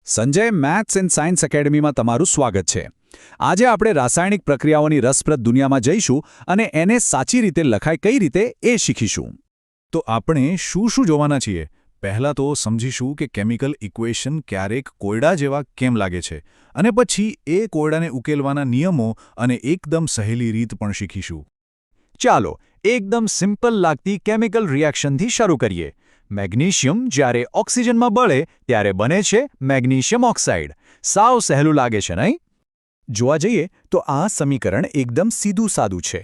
Sanjay maths and science એકેડમીમાં તમારું સ્વાગત છે. આજે આપણે રાસાયણિક પ્રક્રિયાઓની રસપ્રદ દુનિયામાં જઈશું અને એને સાચી રીતે લખાય કઈ રીતે એ શીખીશું. તો આપણે શું જોવાના છીએ? પહેલાં તો સમજીશું કે કેમિકલ ઇક્વેશન ક્યારેક કોયડા જેવા કેમ લાગે છે, અને પછી એ કોયડાને ઉકેલવાના નિયમો અને એકદમ સહેલી રીત પણ શીખીશું. ચાલો એકદમ સિમ્પલ લાગતી કેમિકલ રિએક્શનથી શરૂ કરીએ. મેગ્નેશિયમ જ્યારે ઓક્સિજનમાં બળે ત્યારે બને છે મેગ્નેશિયમ ઓક્સાઇડ. સાવ સહેલું લાગે છે નહીં? જોવા જઈએ તો આ સમીકરણ એકદમ સીધું સાદું છે.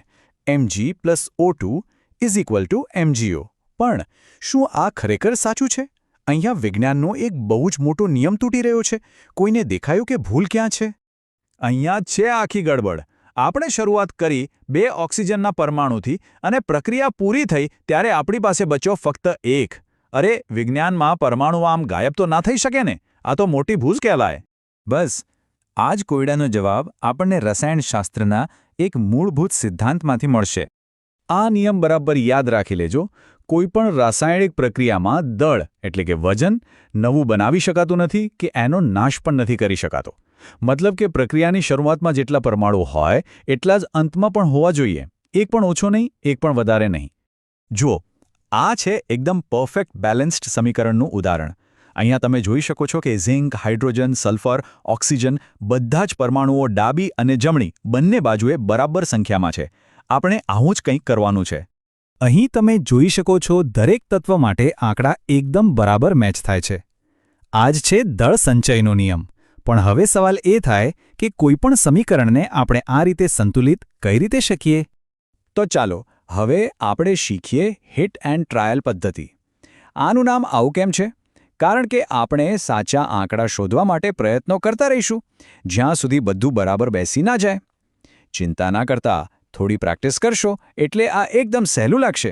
Mg+O2 = MgO. પણ શું આ ખરેખર સાચું છે? અહીંયા વિજ્ઞાનનો એક બહુ જ મોટો નિયમ તૂટી રહ્યો છે. કોઈને દેખાયું કે ભૂલ ક્યાં છે? અહીંયા જ છે આખી ગડબડ. આપણે શરૂઆત કરી 2 ઓક્સિજનના પરમાણુથી અને પ્રક્રિયા પૂરી થઈ ત્યારે આપણી પાસે બચ્યો ફક્ત 1. અરે, વિજ્ઞાનમાં પરમાણુ આમ ગાયબ તો ના થઈ શકે ને? આ તો મોટી ભૂલ કહેવાય. બસ આ જ કોયડાનો જવાબ આપણને રસાયણશાસ્ત્રના એક મૂળભૂત સિદ્ધાંતમાંથી મળશે. આ નિયમ બરાબર યાદ રાખી લેજો. કોઈપણ રાસાયણિક પ્રક્રિયામાં દળ એટલે કે વજન નવું બનાવી શકાતું નથી કે એનો નાશ પણ નથી કરી શકાતો. મતલબ કે પ્રક્રિયાની શરૂઆતમાં જેટલા પરમાણુ હોય એટલા જ અંતમાં પણ હોવા જોઈએ. એક પણ ઓછો નહીં, એક પણ વધારે નહીં. જુઓ, આ છે એકદમ પરફેક્ટ બેલેન્સ્ડ સમીકરણનું ઉદાહરણ. અહીંયા તમે જોઈ શકો છો કે ઝિંક, હાઇડ્રોજન, સલ્ફર, ઓક્સિજન બધા જ પરમાણુઓ ડાબી અને જમણી બંને બાજુએ બરાબર સંખ્યામાં છે. આપણે આવું જ કંઈક કરવાનું છે. અહીં તમે જોઈ શકો છો દરેક તત્વ માટે આંકડા એકદમ બરાબર મેચ થાય છે. આ જ છે દળ સંચયનો નિયમ. પણ હવે સવાલ એ થાય કે કોઈપણ સમીકરણને આપણે આ રીતે સંતુલિત કઈ રીતે શકીએ? તો ચાલો હવે આપણે શીખીએ હિટ એન્ડ ટ્રાયલ પદ્ધતિ. આનું નામ આવું કેમ છે? કારણ કે આપણે સાચા આંકડા શોધવા માટે પ્રયત્નો કરતા રહીશું જ્યાં સુધી બધું બરાબર બેસી ના જાય. ચિંતા ના કરતા, થોડી પ્રેક્ટિસ કરશો એટલે આ એકદમ સહેલું લાગશે.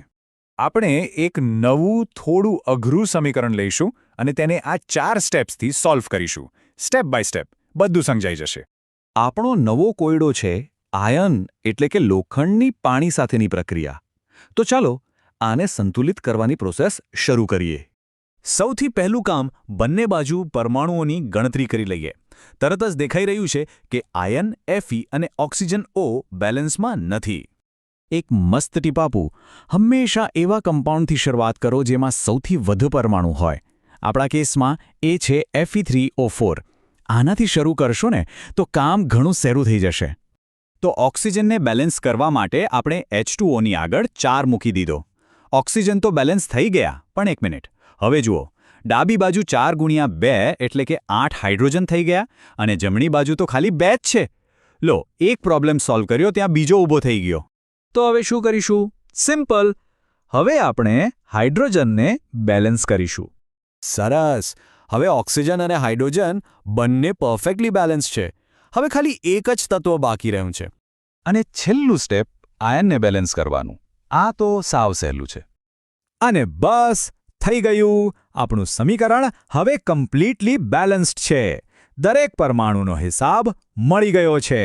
આપણે એક નવું થોડું અઘરું સમીકરણ લઈશું અને તેને આ 4 સ્ટેપ્સથી સોલ્વ કરીશું. સ્ટેપ બાય સ્ટેપ બધું સમજાઈ જશે. આપણો નવો કોયડો છે આયન એટલે કે લોખંડની પાણી સાથેની પ્રક્રિયા. તો ચાલો આને સંતુલિત કરવાની પ્રોસેસ શરૂ કરીએ. સૌથી પહેલું કામ બંને બાજુ પરમાણુઓની ગણતરી કરી લઈએ. તરત જ દેખાઈ રહ્યું છે કે આયન Fe અને ઓક્સિજન O બેલેન્સમાં નથી. એક મસ્ત ટીપ આપું, હંમેશા એવા કમ્પાઉન્ડથી શરૂઆત કરો જેમાં સૌથી વધુ પરમાણુ હોય. આપણા કેસમાં એ છે Fe3O4. આનાથી શરૂ કરશો ને તો કામ ઘણું સહેલું થઈ જશે. તો ઓક્સિજનને બેલેન્સ કરવા માટે આપણે H2Oની આગળ 4 મૂકી દીધો. ઓક્સિજન તો બેલેન્સ થઈ ગયા, પણ એક મિનિટ. હવે જુઓ, ડાબી બાજુ 4 × 2 એટલે કે 8 હાઇડ્રોજન થઈ ગયા અને જમણી બાજુ તો ખાલી 2 જ છે. લો, એક પ્રોબ્લેમ સોલ્વ કર્યો, ત્યાં બીજો ઊભો થઈ ગયો. તો હવે શું કરીશું? સિમ્પલ. હવે આપણે હાઇડ્રોજનને બેલેન્સ કરીશું. સરસ. હવે ઓક્સિજન અને હાઇડ્રોજન બંને પરફેક્ટલી બેલેન્સ છે. હવે ખાલી એક જ તત્વ બાકી રહ્યું છે. અને છેલ્લું સ્ટેપ આયનને બેલેન્સ કરવાનું. આ તો સાવ સહેલું છે. અને બસ થઈ ગયું. આપણું સમીકરણ હવે કમ્પ્લીટલી બેલેન્સ્ડ છે. દરેક પરમાણુનો હિસાબ મળી ગયો છે.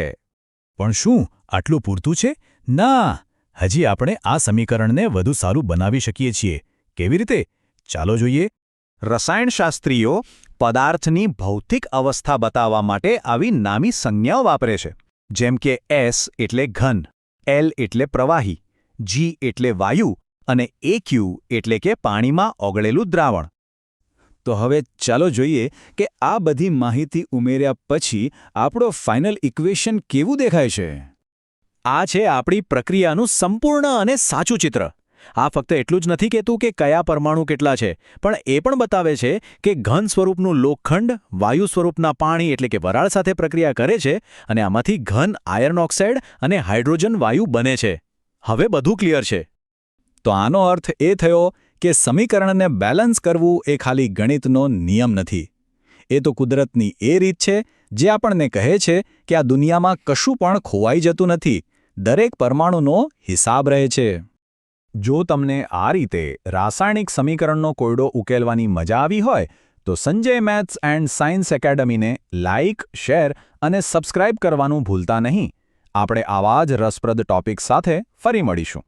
પણ શું આટલું પૂરતું છે? ના, હજી આપણે આ સમીકરણને વધુ સારું બનાવી શકીએ છીએ. કેવી રીતે? ચાલો જોઈએ. રસાયણશાસ્ત્રીઓ પદાર્થની ભૌતિક અવસ્થા બતાવવા માટે આવી નામી સંજ્ઞાઓ વાપરે છે. જેમ કે S એટલે ઘન, L એટલે પ્રવાહી, G એટલે વાયુ અને AQ એટલે કે પાણીમાં ઓગળેલું દ્રાવણ. તો હવે ચાલો જોઈએ કે આ બધી માહિતી ઉમેર્યા પછી આપણો ફાઇનલ ઇક્વેશન કેવું દેખાય છે. આ છે આપણી પ્રક્રિયાનું સંપૂર્ણ અને સાચું ચિત્ર. આ ફક્ત એટલું જ નથી કહેતું કે કયા પરમાણુ કેટલા છે, પણ એ પણ બતાવે છે કે ઘન સ્વરૂપનું લોખંડ વાયુ સ્વરૂપના પાણી એટલે કે વરાળ સાથે પ્રક્રિયા કરે છે અને આમાંથી ઘન આયર્ન ઓક્સાઇડ અને હાઇડ્રોજન વાયુ બને છે. હવે બધું ક્લિયર છે. તો આનો અર્થ એ થયો કે સમીકરણને બેલેન્સ કરવું એ ખાલી ગણિતનો નિયમ નથી. એ તો કુદરતની એ રીત છે જે આપણને કહે છે કે આ દુનિયામાં કશું પણ ખોવાઈ જતું નથી. દરેક પરમાણુનો હિસાબ રહે છે. જો તમને આ રીતે રાસાયણિક સમીકરણનો કોયડો ઉકેલવાની મજા આવી હોય તો સંજય મેથ્સ એન્ડ સાયન્સ એકેડમીને લાઇક, શેર અને સબસ્ક્રાઇબ કરવાનું ભૂલતા નહીં. આપણે આવા જ રસપ્રદ ટોપિક સાથે ફરી મળીશું.